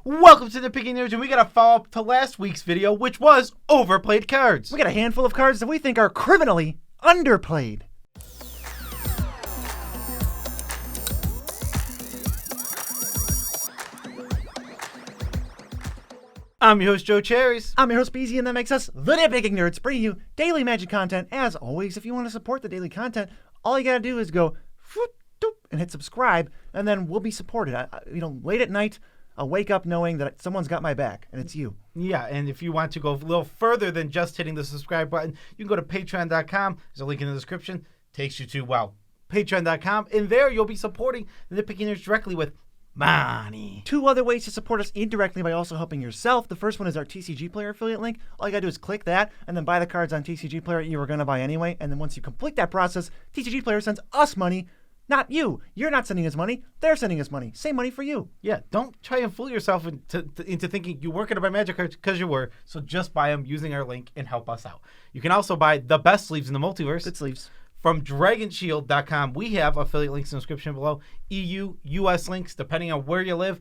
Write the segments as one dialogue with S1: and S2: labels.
S1: Welcome to Nitpicking Nerds, and we got a follow-up to last week's video, which was overplayed cards.
S2: We got a handful of cards that we think are criminally underplayed.
S1: I'm your host, Joe Cherries.
S2: I'm your host, BZ, and that makes us the Nitpicking Nerds, bringing you daily Magic content. As always, if you want to support the daily content, all you gotta do is go and hit subscribe, and then we'll be supported. Late at night, I'll wake up knowing that someone's got my back, and it's you.
S1: Yeah, and if you want to go a little further than just hitting the subscribe button, you can go to patreon.com. There's a link in the description. Takes you to, patreon.com. And there you'll be supporting the Nitpicking Nerds directly with money.
S2: Two other ways to support us indirectly by also helping yourself. The first one is our TCG Player affiliate link. All you gotta do is click that and then buy the cards on TCG Player you were gonna buy anyway. And then once you complete that process, TCG Player sends us money, not you. You're not sending us money. They're sending us money. Same money for you.
S1: Yeah, don't try and fool yourself into thinking you weren't going to buy Magic cards because you were. So just buy them using our link and help us out. You can also buy the best sleeves in the multiverse.
S2: Good sleeves.
S1: From dragonshield.com. We have affiliate links in the description below. EU, US links, depending on where you live.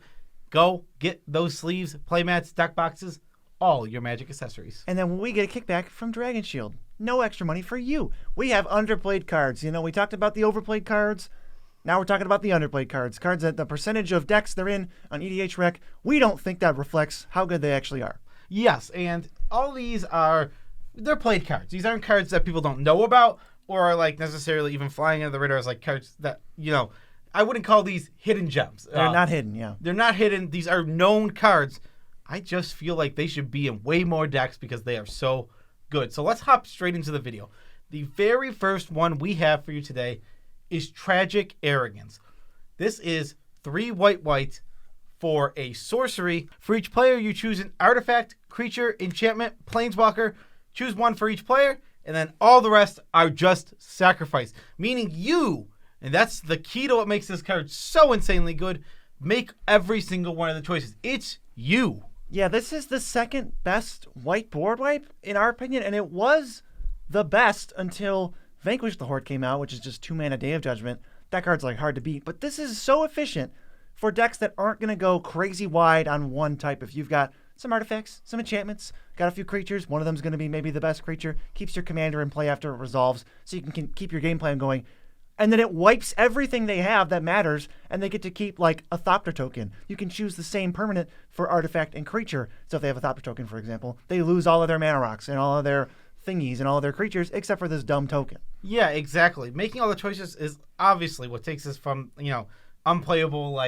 S1: Go get those sleeves, playmats, deck boxes, all your Magic accessories.
S2: And then we get a kickback from Dragon Shield. No extra money for you. We have underplayed cards. We talked about the overplayed cards. Now we're talking about the underplayed cards. Cards that the percentage of decks they're in on EDH Rec, we don't think that reflects how good they actually are.
S1: Yes, and all these they're played cards. These aren't cards that people don't know about or are necessarily even flying under the radar as cards that, I wouldn't call these hidden gems.
S2: They're not hidden, yeah.
S1: They're not hidden. These are known cards. I just feel like they should be in way more decks because they are so good. So let's hop straight into the video. The very first one we have for you today is Tragic Arrogance. This is 3 white for a sorcery. For each player, you choose an artifact, creature, enchantment, planeswalker. Choose one for each player, and then all the rest are just sacrifice. Meaning you, and that's the key to what makes this card so insanely good, make every single one of the choices. It's you.
S2: Yeah, this is the second best white board wipe, in our opinion, and it was the best until Vanquish the Horde came out, which is just 2 mana Day of Judgment. That card's hard to beat, but this is so efficient for decks that aren't going to go crazy wide on one type. If you've got some artifacts, some enchantments, got a few creatures, one of them's going to be maybe the best creature, keeps your commander in play after it resolves, so you can keep your game plan going. And then it wipes everything they have that matters, and they get to keep a Thopter token. You can choose the same permanent for artifact and creature. So if they have a Thopter token, for example, they lose all of their mana rocks and all of their thingies and all of their creatures except for this dumb token.
S1: Yeah, exactly. Making all the choices is obviously what takes us from, unplayable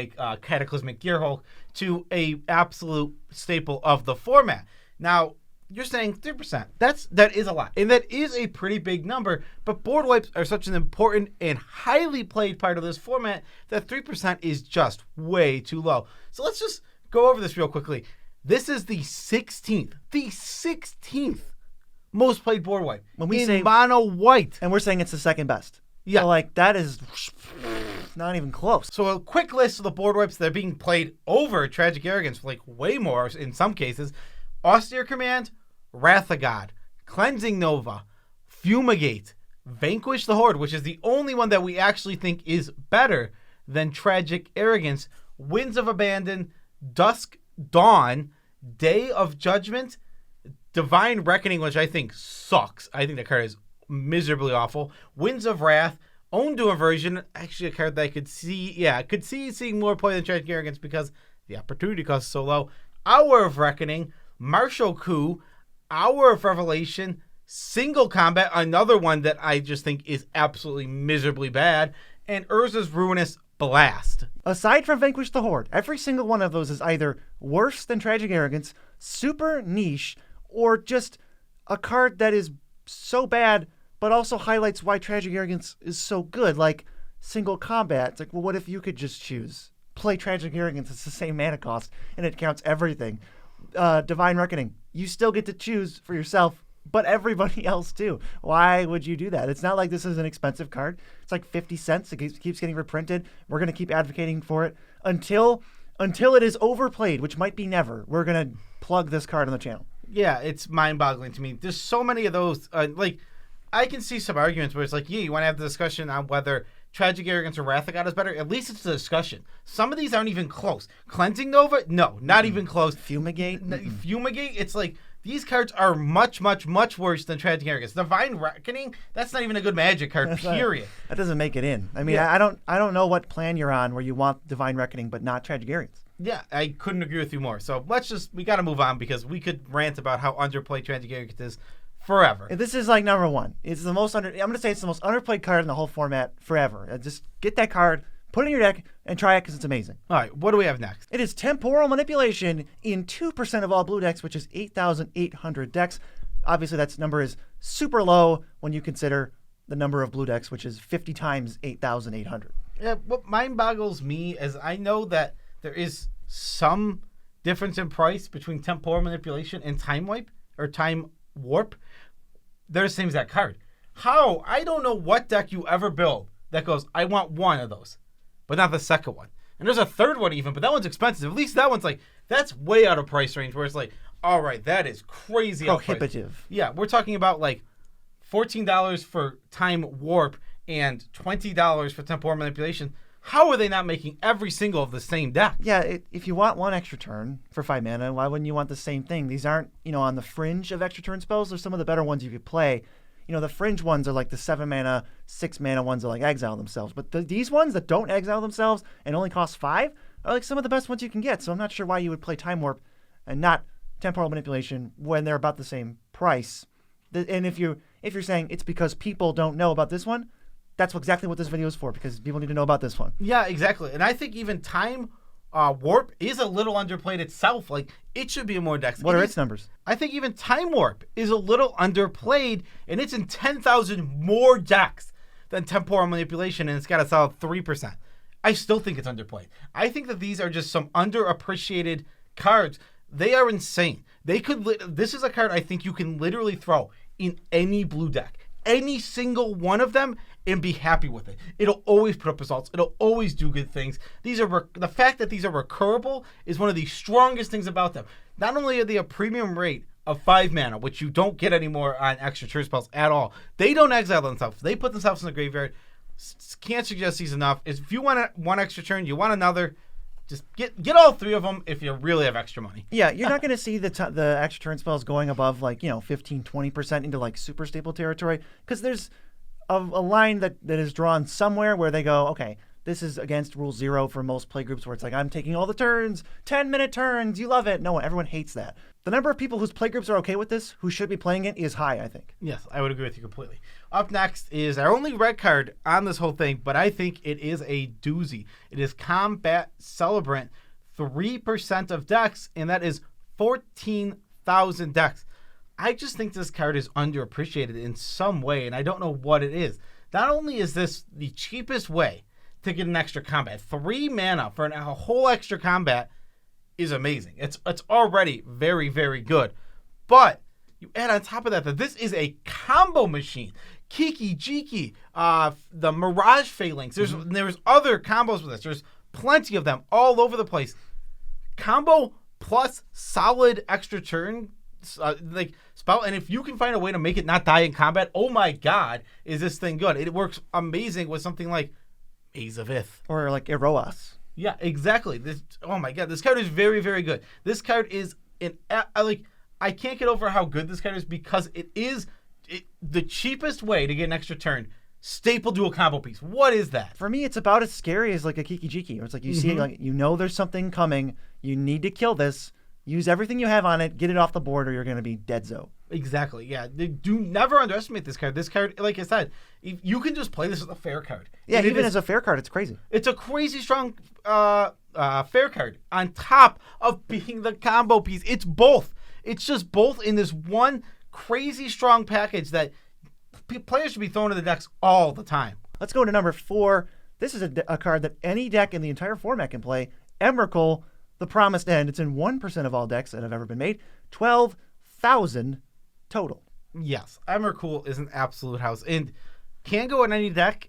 S1: Cataclysmic Gearhulk to a absolute staple of the format. Now, you're saying 3%. That is a lot. And that is a pretty big number, but board wipes are such an important and highly played part of this format that 3% is just way too low. So let's just go over this real quickly. This is the 16th most played board wipe
S2: when we say
S1: mono white.
S2: And we're saying it's the second best.
S1: Yeah.
S2: So that is not even close.
S1: So a quick list of the board wipes that are being played over Tragic Arrogance, way more in some cases. Austere Command, Wrath of God, Cleansing Nova, Fumigate, Vanquish the Horde, which is the only one that we actually think is better than Tragic Arrogance, Winds of Abandon, Dusk Dawn, Day of Judgment, Divine Reckoning, which I think sucks. I think that card is miserably awful. Winds of Wrath, Own to Aversion, actually a card that I could see seeing more play than Tragic Arrogance because the opportunity cost is so low. Hour of Reckoning, Martial Coup, Hour of Revelation, Single Combat, another one that I just think is absolutely miserably bad, and Urza's Ruinous Blast.
S2: Aside from Vanquish the Horde, every single one of those is either worse than Tragic Arrogance, super niche, or just a card that is so bad, but also highlights why Tragic Arrogance is so good, like Single Combat. It's what if you could just choose? Play Tragic Arrogance, it's the same mana cost, and it counts everything. Divine Reckoning, you still get to choose for yourself, but everybody else too. Why would you do that? It's not like this is an expensive card. It's 50 cents. It keeps getting reprinted. We're going to keep advocating for it until it is overplayed, which might be never. We're going to plug this card on the channel.
S1: Yeah, it's mind-boggling to me. There's so many of those. I can see some arguments where it's you want to have the discussion on whether Tragic Arrogance or Wrath of God is better, at least it's a discussion. Some of these aren't even close. Cleansing Nova? No, not even close.
S2: Fumigate?
S1: Fumigate? It's like, these cards are much, much, much worse than Tragic Arrogance. Divine Reckoning? That's not even a good Magic card, period.
S2: That doesn't make it in. I mean, I don't know what plan you're on where you want Divine Reckoning but not Tragic Arrogance.
S1: Yeah, I couldn't agree with you more. So we got to move on because we could rant about how underplayed Tragic Arrogance is forever.
S2: This is like number one. It's the most I'm going to say it's the most underplayed card in the whole format forever. Just get that card, put it in your deck, and try it because it's amazing.
S1: All right, what do we have next?
S2: It is Temporal Manipulation in 2% of all blue decks, which is 8,800 decks. Obviously, that number is super low when you consider the number of blue decks, which is 50 times 8,800.
S1: Yeah, what mind boggles me is I know that there is some difference in price between Temporal Manipulation and Time Wipe or Time Warp. They're the same exact card. How? I don't know what deck you ever build that goes, I want one of those, but not the second one. And there's a third one even, but that one's expensive. At least that one's like, that's way out of price range where it's like, all right, that is crazy.
S2: Prohibitive.
S1: Yeah, we're talking about like $14 for Time Warp and $20 for Temporal Manipulation. How are they not making every single of the same deck?
S2: Yeah, if you want one extra turn for 5 mana, why wouldn't you want the same thing? These aren't, on the fringe of extra turn spells. They're some of the better ones you could play. The fringe ones are like the 7 mana, 6 mana ones that like exile themselves. But these ones that don't exile themselves and only cost 5 are like some of the best ones you can get. So I'm not sure why you would play Time Warp and not Temporal Manipulation when they're about the same price. And if you're saying it's because people don't know about this one, that's exactly what this video is for, because people need to know about this one.
S1: Yeah, exactly. And I think even Time Warp is a little underplayed itself. Like, it should be in more decks.
S2: What are its numbers?
S1: I think even Time Warp is a little underplayed, and it's in 10,000 more decks than Temporal Manipulation, and it's got a solid 3%. I still think it's underplayed. I think that these are just some underappreciated cards. They are insane. This is a card I think you can literally throw in any blue deck. Any single one of them and be happy with it. It'll always put up results. It'll always do good things. The fact that these are recurable is one of the strongest things about them. Not only are they a premium rate of 5 mana, which you don't get anymore on extra turn spells at all. They don't exile themselves. They put themselves in the graveyard. Can't suggest these enough. If you want one extra turn, you want another, just get all 3 of them if you really have extra money.
S2: Yeah, you're not going to see the extra turn spells going above 15-20% into like super stable territory, because there's a line that is drawn somewhere where they go, okay, this is against rule 0 for most play groups, where it's like, I'm taking all the turns, 10-minute turns, you love it. No, everyone hates that. The number of people whose play groups are okay with this, who should be playing it, is high, I think.
S1: Yes, I would agree with you completely. Up next is our only red card on this whole thing, but I think it is a doozy. It is Combat Celebrant, 3% of decks, and that is 14,000 decks. I just think this card is underappreciated in some way, and I don't know what it is. Not only is this the cheapest way to get an extra combat, 3 mana for a whole extra combat is amazing. It's already very, very good. But you add on top of that this is a combo machine. Kiki, Jiki, the Mirage Phalanx. There's other combos with this. There's plenty of them all over the place. Combo plus solid extra turn spell, and if you can find a way to make it not die in combat, oh my god, is this thing good. It works amazing with something like Maze of Ith.
S2: Or like Eroas.
S1: Yeah, exactly. Oh my god, this card is very, very good. This card is I can't get over how good this card is, because it is the cheapest way to get an extra turn. Staple dual combo piece. What is that?
S2: For me, it's about as scary as like a Kiki Jiki. It's like you see, like there's something coming. You need to kill this. Use everything you have on it. Get it off the board, or you're going to be dead-zo.
S1: Exactly. Yeah. Do never underestimate this card. This card, like I said, you can just play this as a fair card.
S2: Yeah, and even as a fair card, it's crazy.
S1: It's a crazy strong fair card on top of being the combo piece. It's both. It's just both in this one crazy strong package that players should be throwing to the decks all the time.
S2: Let's go to number 4. This is a card that any deck in the entire format can play. Emrakul, the Promised End. It's in 1% of all decks that have ever been made. 12,000 total.
S1: Yes, Emrakul is an absolute house and can go in any deck.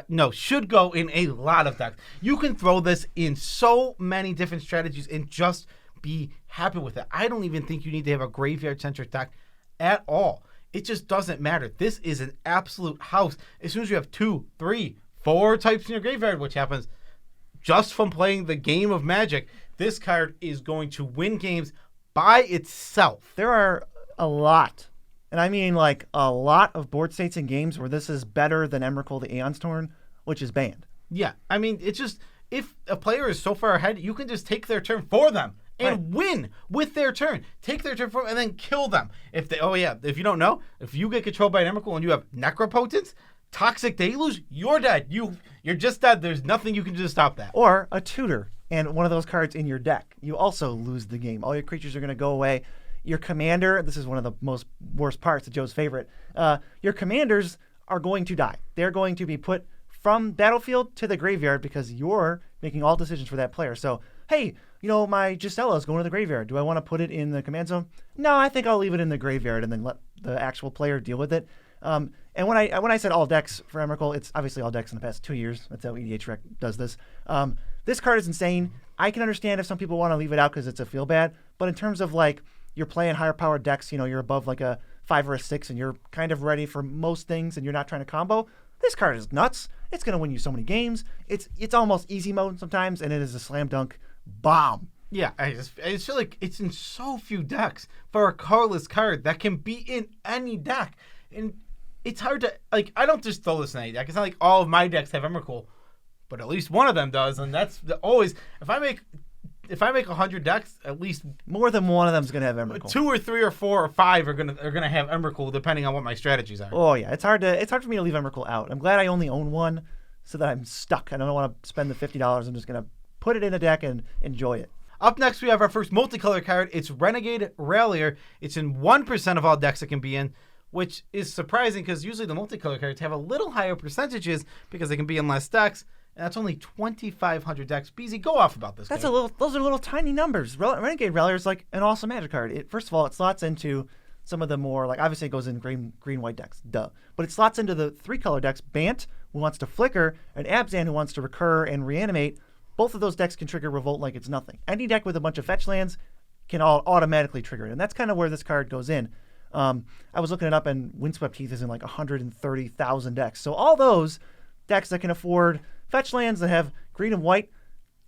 S1: No, should go in a lot of decks. You can throw this in so many different strategies and just be happy with it. I don't even think you need to have a graveyard-centric deck at all. It just doesn't matter. This is an absolute house. As soon as you have 2, 3, 4 types in your graveyard, which happens just from playing the game of Magic, this card is going to win games by itself.
S2: There are a lot, and I mean like a lot of board states and games where this is better than Emrakul the Aeon's Torn, which is banned.
S1: Yeah, I mean, it's just, if a player is so far ahead, you can just take their turn for them and win with their turn. Take their turn for them and then kill them. If you don't know, if you get controlled by an Emrakul and you have Necropotence, Toxic Deluge, you're dead. You're just dead. There's nothing you can do to stop that.
S2: Or a tutor and one of those cards in your deck. You also lose the game. All your creatures are going to go away. Your commander, this is one of the worst parts of Joe's favorite. Your commanders are going to die. They're going to be put from battlefield to the graveyard because you're making all decisions for that player. So, hey, my Gisela is going to the graveyard. Do I want to put it in the command zone? No, I think I'll leave it in the graveyard and then let the actual player deal with it. And when I said all decks for Emrakul, it's obviously all decks in the past 2 years. That's how EDH Rec does this. This card is insane. I can understand if some people want to leave it out because it's a feel bad. But in terms of like you're playing higher powered decks, you're above like a 5 or a 6 and you're kind of ready for most things and you're not trying to combo. This card is nuts. It's going to win you so many games. It's almost easy mode sometimes, and it is a slam dunk bomb.
S1: Yeah, I just feel like it's in so few decks for a colorless card that can be in any deck. And it's hard to, like, I don't just throw this in any deck. It's not like all of my decks have Emrakul, but at least one of them does. And that's always, if I make 100 decks, at least
S2: more than one of them is going to have Emrakul.
S1: 2 or 3 or 4 or 5 are gonna have Emrakul, depending on what my strategies are.
S2: Oh yeah, it's hard for me to leave Emrakul out. I'm glad I only own one, so that I'm stuck. I don't want to spend the $50. I'm just gonna put it in a deck and enjoy it.
S1: Up next, we have our first multicolor card. It's Renegaderallier. It's in 1% of all decks it can be in, which is surprising because usually the multicolor cards have a little higher percentages because they can be in less decks. And that's only 2,500 decks. BZ, go off about this.
S2: Those are little tiny numbers. Renegaderallier is like an awesome Magic card. First of all, it slots into some of the more, like, obviously it goes in green-white decks, duh. But it slots into the 3-color decks. Bant, who wants to flicker, and Abzan, who wants to recur and reanimate. Both of those decks can trigger Revolt like it's nothing. Any deck with a bunch of fetch lands can all automatically trigger it. And that's kind of where this card goes in. I was looking it up, and Windswept Heath is in like 130,000 decks. So all those decks that can afford fetch lands that have green and white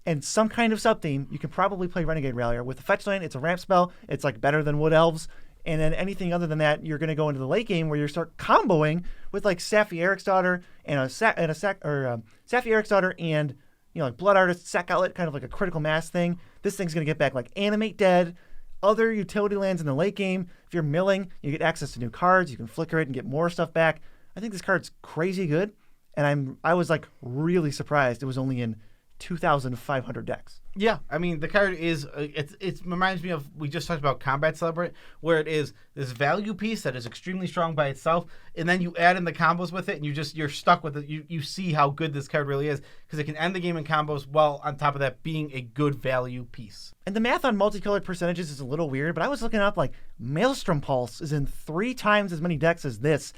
S2: and some kind of sub-theme, you can probably play Renegaderallier. With the fetch land, it's a ramp spell. It's like better than Wood Elves. And then anything other than that, you're going to go into the late game where you start comboing with like Safi Eriksdottir and Safi Eriksdottir and like Blood Artist, Sack Outlet, kind of like a critical mass thing. This thing's going to get back like Animate Dead, other utility lands in the late game. If you're milling, you get access to new cards. You can flicker it and get more stuff back. I think this card's crazy good. And I was like really surprised it was only in 2,500 decks.
S1: Yeah, I mean the card is it reminds me of, we just talked about Combat Celebrant, where it is this value piece that is extremely strong by itself, and then you add in the combos with it, and you're stuck with it. You see how good this card really is because it can end the game in combos while on top of that being a good value piece.
S2: And the math on multicolored percentages is a little weird, but I was looking up like Maelstrom Pulse is in 3 times as many decks as this.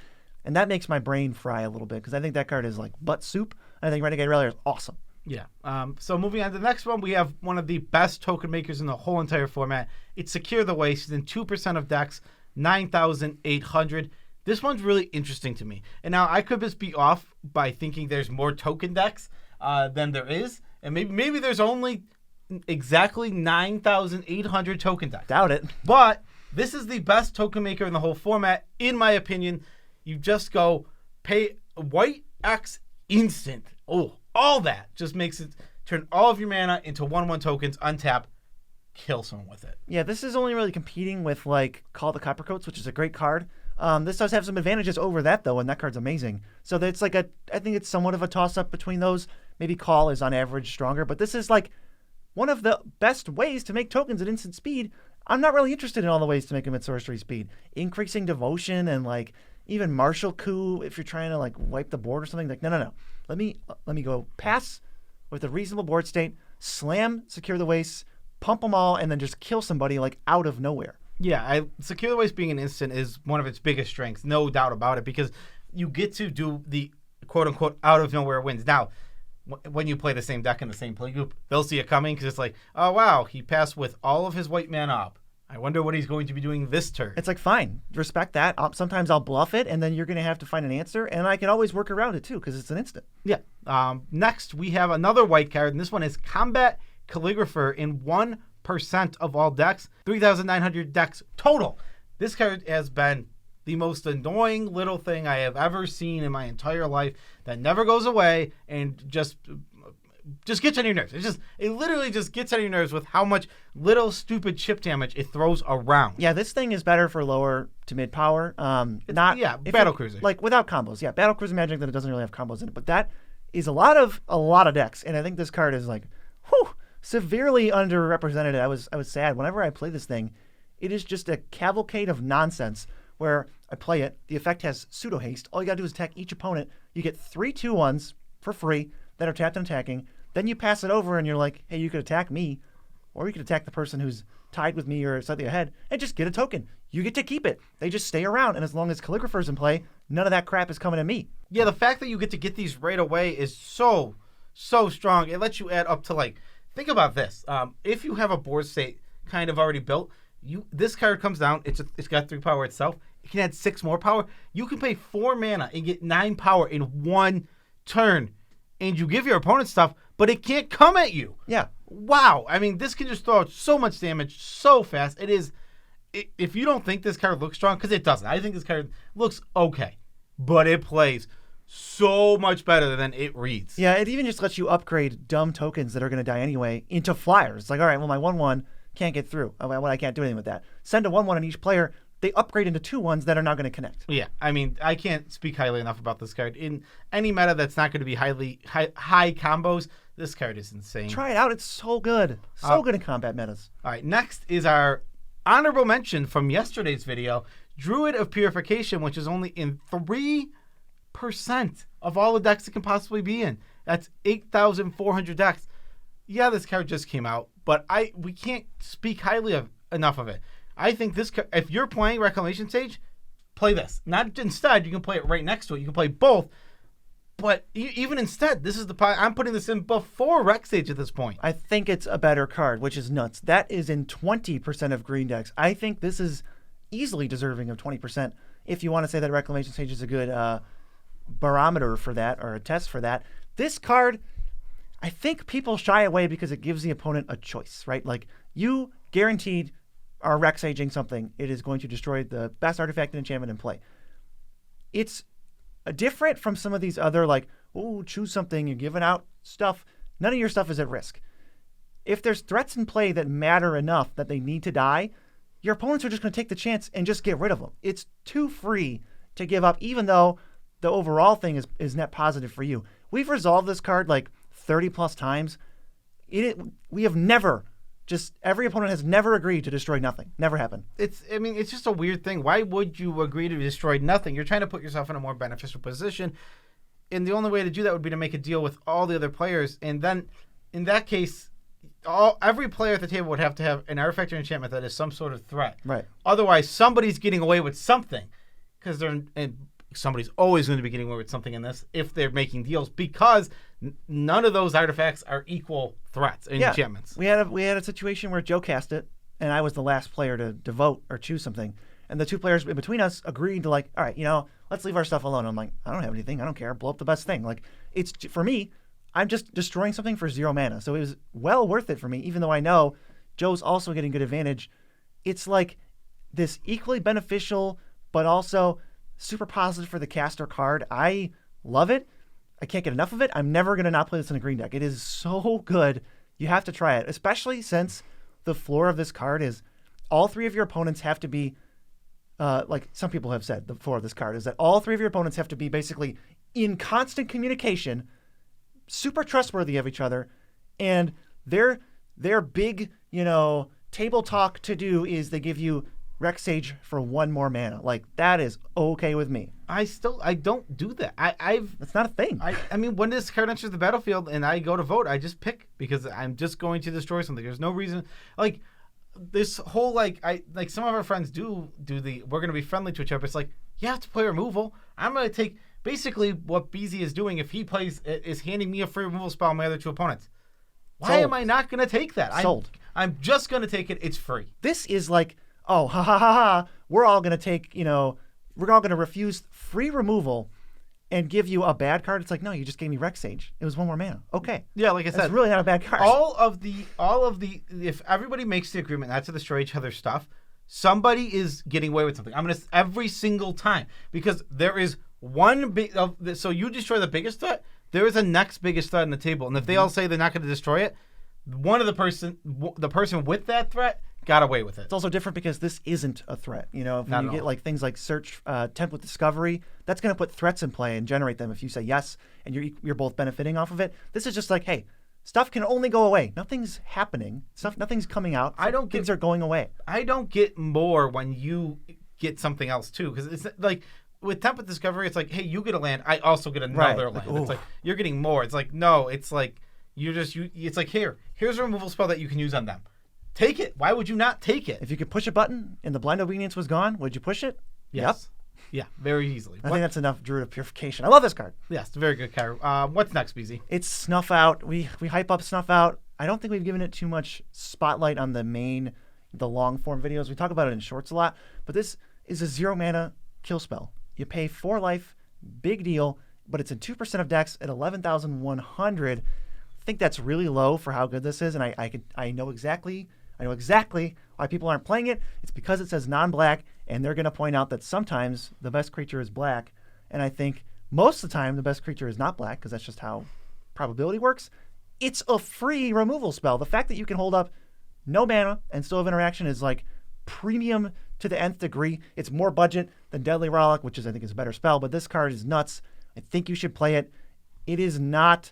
S2: And that makes my brain fry a little bit because I think that card is like butt soup. And I think Renegaderallier is awesome.
S1: Yeah. So moving on to the next one, we have one of the best token makers in the whole entire format. It's Secure the Waste. It's in 2% of decks, 9,800. This one's really interesting to me. And now I could just be off by thinking there's more token decks than there is. And maybe there's only exactly 9,800 token decks.
S2: Doubt it.
S1: But this is the best token maker in the whole format, in my opinion. You just go pay white X instant. Oh, all that just makes it turn all of your mana into 1/1 tokens, untap, kill someone with it.
S2: Yeah, this is only really competing with like Call the Coppercoats, which is a great card. This does have some advantages over that though, and that card's amazing. So that's like I think it's somewhat of a toss up between those. Maybe Call is on average stronger, but this is like one of the best ways to make tokens at instant speed. I'm not really interested in all the ways to make them at sorcery speed. Increasing devotion and like even Martial Coup, if you're trying to like wipe the board or something, like no. Let me go pass with a reasonable board state, slam Secure the Waste, pump them all, and then just kill somebody like out of nowhere.
S1: Yeah, Secure the Waste being an instant is one of its biggest strengths, no doubt about it, because you get to do the quote unquote out of nowhere wins. Now, when you play the same deck in the same play group, they'll see it coming because it's like, oh wow, he passed with all of his white mana up. I wonder what he's going to be doing this turn.
S2: It's like, fine, respect that. Sometimes I'll bluff it, and then you're going to have to find an answer, and I can always work around it too because it's an instant.
S1: Yeah. Next, we have another white card, and this one is Combat Calligrapher in 1% of all decks, 3,900 decks total. This card has been the most annoying little thing I have ever seen in my entire life that never goes away and just gets on your nerves. It literally just gets on your nerves with how much little stupid chip damage it throws around.
S2: Yeah, this thing is better for lower to mid power.
S1: Battle cruiser.
S2: Like without combos. Yeah, battle cruiser Magic that it doesn't really have combos in it, but that is a lot of decks, and I think this card is like, severely underrepresented. I was sad whenever I play this thing. It is just a cavalcade of nonsense where I play it. The effect has pseudo haste. All you gotta do is attack each opponent. You get 3 2/1s for free that are tapped and attacking. Then you pass it over and you're like, hey, you could attack me, or you could attack the person who's tied with me or slightly ahead and just get a token. You get to keep it. They just stay around, and as long as Calligrapher's in play, none of that crap is coming at me.
S1: Yeah, the fact that you get to get these right away is so strong. It lets you add up to think about this. If you have a board state kind of already built, this card comes down. It's got 3 power itself. It can add 6 more power. You can pay 4 mana and get 9 power in 1 turn, and you give your opponent stuff, but it can't come at you.
S2: Yeah.
S1: Wow. I mean, this can just throw out so much damage so fast. It is. If you don't think this card looks strong, because it doesn't. I think this card looks okay, but it plays so much better than it reads.
S2: Yeah, it even just lets you upgrade dumb tokens that are going to die anyway into flyers. It's like, all right, well, my 1/1 can't get through. I can't do anything with that. Send a 1/1 on each player. They upgrade into 2/1s that are not going to connect.
S1: Yeah, I mean, I can't speak highly enough about this card. In any meta that's not going to be high combos, this card is insane.
S2: Try it out. It's so good. So good in combat metas.
S1: All right, next is our honorable mention from yesterday's video, Druid of Purification, which is only in 3% of all the decks it can possibly be in. That's 8,400 decks. Yeah, this card just came out, but we can't speak highly enough of it. I think this, if you're playing Reclamation Sage, play this. Not instead, you can play it right next to it. You can play both. But even instead, this is I'm putting this in before Rec Sage at this point.
S2: I think it's a better card, which is nuts. That is in 20% of green decks. I think this is easily deserving of 20%. If you want to say that Reclamation Sage is a good barometer for that, or a test for that. This card, I think people shy away because it gives the opponent a choice, right? Like, you guaranteed are Rec Saging something, it is going to destroy the best artifact and enchantment in play. It's different from some of these other, choose something, you're giving out stuff. None of your stuff is at risk. If there's threats in play that matter enough that they need to die, your opponents are just going to take the chance and just get rid of them. It's too free to give up, even though the overall thing is net positive for you. We've resolved this card 30 plus times. We have never... every opponent has never agreed to destroy nothing. Never happened.
S1: It's just a weird thing. Why would you agree to destroy nothing? You're trying to put yourself in a more beneficial position. And the only way to do that would be to make a deal with all the other players. And then, in that case, every player at the table would have to have an artifact or enchantment that is some sort of threat.
S2: Right.
S1: Otherwise, somebody's getting away with something. Because somebody's always going to be getting away with something in this if they're making deals, because none of those artifacts are equal threats and enchantments.
S2: We had a situation where Joe cast it, and I was the last player to vote or choose something. And the 2 players in between us agreed to all right, let's leave our stuff alone. I'm like, I don't have anything. I don't care. Blow up the best thing. It's for me, I'm just destroying something for 0 mana. So it was well worth it for me, even though I know Joe's also getting good advantage. It's this equally beneficial, but also super positive for the caster card. I love it. I can't get enough of it. I'm never going to not play this in a green deck. It is so good. You have to try it, especially since the floor of this card is all 3 of your opponents have to be, some people have said, the floor of this card is that all 3 of your opponents have to be basically in constant communication, super trustworthy of each other, and their big, table talk to do is they give you Rec Sage for 1 more mana. That is okay with me.
S1: I don't do that.
S2: That's not a thing.
S1: I mean, when this card enters the battlefield and I go to vote, I just pick because I'm just going to destroy something. There's no reason. This whole some of our friends do the we're gonna be friendly to each other. It's you have to play removal. I'm gonna take basically what BZ is doing if he plays is handing me a free removal spell on my other 2 opponents. Why am I not gonna take that?
S2: Sold.
S1: I'm just gonna take it. It's free.
S2: This is oh, ha ha ha ha, we're all going to take, we're all going to refuse free removal and give you a bad card. It's like, no, you just gave me Rex Sage. It was 1 more mana. Okay.
S1: Yeah, like I said,
S2: it's really not a bad card.
S1: All of the, if everybody makes the agreement not to destroy each other's stuff, somebody is getting away with something. I'm going to, every single time, because there is one big, so you destroy the biggest threat, there is a next biggest threat on the table. And if they all say they're not going to destroy it, the person with that threat got away with it.
S2: It's also different because this isn't a threat. When you get like things like search, tempt with discovery, that's going to put threats in play and generate them if you say yes, and you're both benefiting off of it. This is just like, hey, stuff can only go away. Nothing's happening. Nothing's coming out. Things are going away.
S1: I don't get more when you get something else too, because it's like with tempt with discovery, it's like, hey, you get a land, I also get another land. It's like you're getting more. It's like, no, it's like it's like here's a removal spell that you can use on them. Take it. Why would you not take it?
S2: If you could push a button and the blind obedience was gone, would you push it?
S1: Yes. Yep. Yeah, very easily.
S2: I think that's enough Druid of Purification. I love this card.
S1: Yes, it's a very good card. What's next, BZ?
S2: It's Snuff Out. We hype up Snuff Out. I don't think we've given it too much spotlight on the long form videos. We talk about it in shorts a lot, but this is a 0 mana kill spell. You pay 4 life, big deal, but it's in 2% of decks at 11,100. I think that's really low for how good this is, and I know exactly why people aren't playing it. It's because it says non-black, and they're going to point out that sometimes the best creature is black, and I think most of the time the best creature is not black because that's just how probability works. It's a free removal spell. The fact that you can hold up no mana and still have interaction is like premium to the nth degree. It's more budget than Deadly Rollick, which I think is a better spell, but this card is nuts. I think you should play it. It is not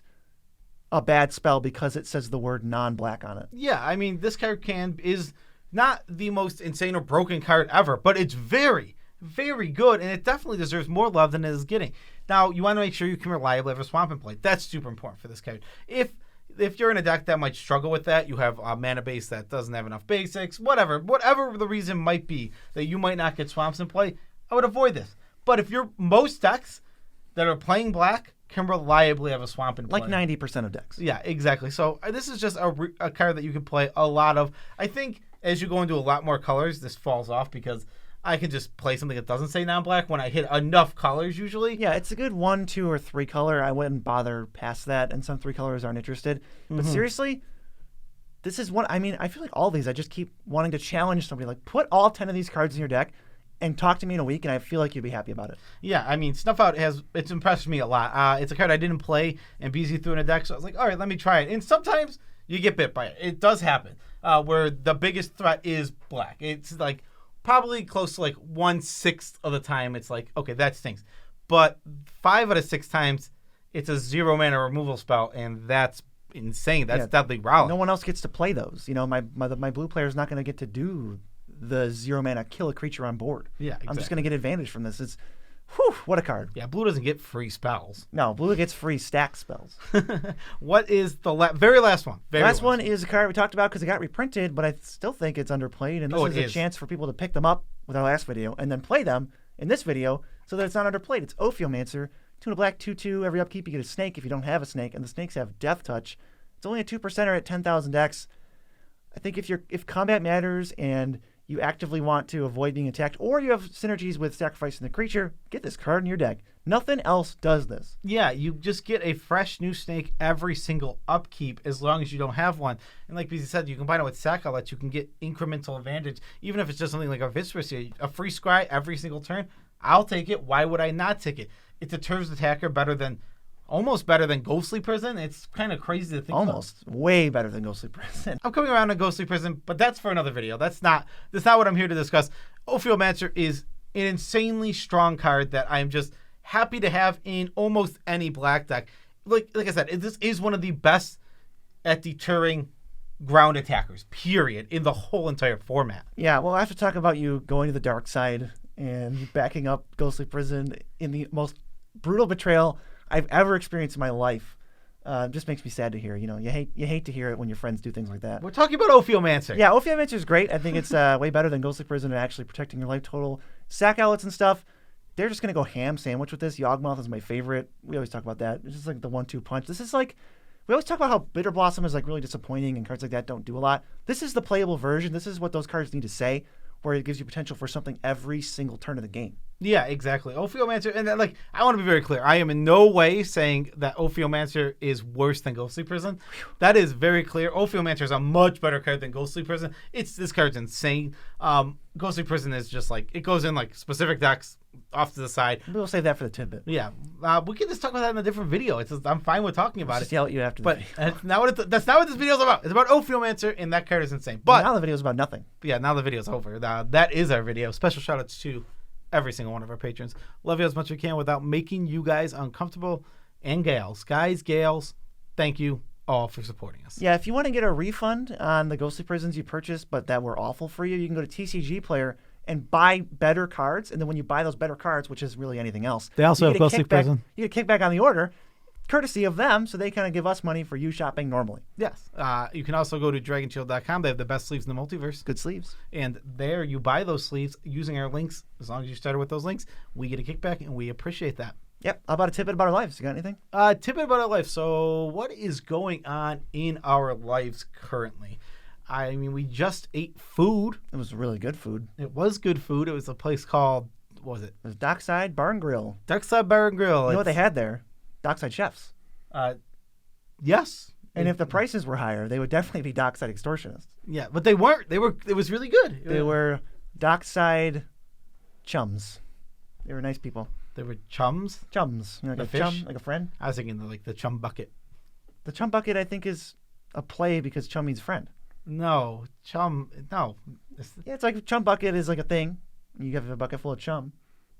S2: a bad spell because it says the word non-black on it.
S1: Yeah, I mean, this card is not the most insane or broken card ever, but it's very, very good, and it definitely deserves more love than it is getting. Now, you want to make sure you can reliably have a swamp in play. That's super important for this card. If you're in a deck that might struggle with that, you have a mana base that doesn't have enough basics, whatever the reason might be that you might not get swamps in play, I would avoid this. But if most decks that are playing black can reliably have a swamp in play.
S2: Like 90% of decks.
S1: Yeah, exactly. So this is just a card that you can play a lot of. I think as you go into a lot more colors, this falls off because I can just play something that doesn't say non-black when I hit enough colors usually.
S2: Yeah, it's a good 1, 2, or 3 color. I wouldn't bother past that, and some 3 colors aren't interested. But seriously, this is one. I mean, I feel like all these, I just keep wanting to challenge somebody. Like, put all 10 of these cards in your deck and talk to me in a week, and I feel like you'd be happy about it.
S1: Yeah, I mean, Snuff Out it's impressed me a lot. It's a card I didn't play, and BZ threw in a deck, so I was like, all right, let me try it. And sometimes you get bit by it. It does happen, where the biggest threat is black. It's like probably close to like 1/6 of the time, it's like, okay, that stinks. But 5 out of 6 times, it's a 0 mana removal spell, and that's insane. That's Deadly Rollick.
S2: No one else gets to play those. My blue player is not going to get to do the 0 mana kill a creature on board.
S1: Yeah, exactly.
S2: I'm just going to get advantage from this. It's, what a card.
S1: Yeah, blue doesn't get free spells.
S2: No, blue gets free stack spells.
S1: What is the very last one?
S2: Last one is a card we talked about because it got reprinted, but I still think it's underplayed, and this is a chance for people to pick them up with our last video and then play them in this video so that it's not underplayed. It's Ophiomancer. 2 black, 2/2. Every upkeep you get a snake if you don't have a snake, and the snakes have Death Touch. It's only a 2%er at 10,000 decks. I think if combat matters and you actively want to avoid being attacked, or you have synergies with sacrificing the creature, get this card in your deck. Nothing else does this.
S1: Yeah, you just get a fresh new snake every single upkeep as long as you don't have one. And like BZ said, you combine it with sack outlets, you can get incremental advantage. Even if it's just something like a Viscera, a free scry every single turn, I'll take it. Why would I not take it? It deters attacker almost better than Ghostly Prison. It's kind of crazy to think
S2: Almost.
S1: about.
S2: Way better than Ghostly Prison.
S1: I'm coming around to Ghostly Prison, but that's for another video. That's not what I'm here to discuss. Ophiomancer is an insanely strong card that I'm just happy to have in almost any black deck. Like I said, this is one of the best at deterring ground attackers, period, in the whole entire format.
S2: Yeah, well, I have to talk about you going to the dark side and backing up Ghostly Prison in the most brutal betrayal I've ever experienced in my life. Just makes me sad to hear. You hate to hear it when your friends do things like that.
S1: We're talking about Ophiomancer.
S2: Yeah, Ophiomancer is great. I think it's way better than Ghostly Prison at actually protecting your life total. Sack outlets and stuff, they're just going to go ham sandwich with this. Yawgmoth is my favorite. We always talk about that. It's just like the 1-2 punch. This is like, we always talk about how Bitter Blossom is like really disappointing and cards like that don't do a lot. This is the playable version. This is what those cards need to say. where it gives you potential for something every single turn of the game.
S1: Yeah, exactly. Ophiomancer, and like I want to be very clear. I am in no way saying that Ophiomancer is worse than Ghostly Prison. That is very clear. Ophiomancer is a much better card than Ghostly Prison. This card's insane. Ghostly Prison is just like it goes in like specific decks off to the side.
S2: We'll save that for the tidbit.
S1: Yeah, we can just talk about that in a different video. I'm fine with talking about
S2: Just
S1: it.
S2: yell at you after.
S1: But that's not what this video is about. It's about Ophiomancer, and that card is insane. But
S2: now the video's about nothing.
S1: Yeah, now the video's over. That is our video. Special shout outs to every single one of our patrons. Love you as much as we can without making you guys uncomfortable. And gals, thank you all for supporting us.
S2: Yeah, if you want to get a refund on the Ghostly Prisons you purchased but that were awful for you, you can go to TCG Player and buy better cards. And then when you buy those better cards, which is really anything else,
S1: they also have Ghostly Prison.
S2: You get a kickback on the order, courtesy of them, so they kind of give us money for you shopping normally.
S1: Yes. You can also go to DragonShield.com. They have the best sleeves in the multiverse.
S2: Good sleeves.
S1: And there you buy those sleeves using our links. As long as you started with those links, we get a kickback, and we appreciate that.
S2: Yep. How about a tidbit about our lives? You got anything?
S1: Tidbit about our life. So what is going on in our lives currently? I mean, we just ate food.
S2: It was really good food.
S1: It was good food. It was a place called, what was it?
S2: It was Dockside Bar and Grill.
S1: Dockside Bar and Grill.
S2: You know what they had there? Dockside chefs.
S1: Yes.
S2: And if the prices were higher, they would definitely be Dockside extortionists.
S1: Yeah, but they weren't. It was really good.
S2: They were Dockside chums. They were nice people.
S1: They were chums?
S2: Chums. You know, like
S1: The
S2: a
S1: fish?
S2: chum, like a friend.
S1: I was thinking like the chum bucket.
S2: The chum bucket, I think, is a play because chum means friend.
S1: No. Chum. No.
S2: Yeah, it's like chum bucket is like a thing. You have a bucket full of chum.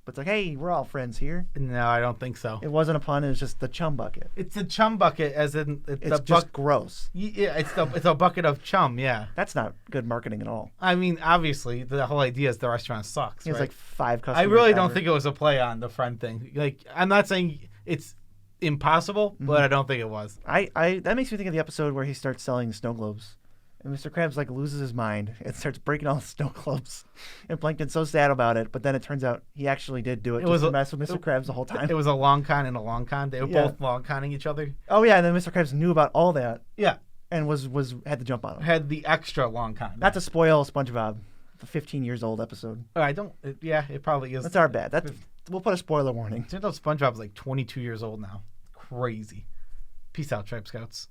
S2: But it's like, hey, we're all friends here.
S1: No, I don't think so.
S2: It wasn't a pun. It was just the chum bucket.
S1: It's a chum bucket, as in
S2: It's just gross.
S1: Yeah, it's a bucket of chum. Yeah.
S2: That's not good marketing at all.
S1: I mean, obviously, the whole idea is the restaurant sucks.
S2: It was
S1: right?
S2: like 5 customers.
S1: I really don't think it was a play on the friend thing. Like, I'm not saying it's impossible, but I don't think it was.
S2: That makes me think of the episode where he starts selling snow globes. And Mr. Krabs like loses his mind and starts breaking all the snow globes. And Plankton's so sad about it, but then it turns out he actually did do it just to mess with Mr. Krabs the whole time.
S1: It was a long con and a long con. They were both long conning each other.
S2: Oh yeah, and then Mr. Krabs knew about all that.
S1: Yeah.
S2: And was had to jump on him.
S1: Had the extra long con.
S2: Not to spoil SpongeBob, the 15 years old episode.
S1: It probably is.
S2: That's our bad. We'll put a spoiler warning.
S1: Turns out SpongeBob's like 22 years old now. Crazy. Peace out, Tribe Scouts.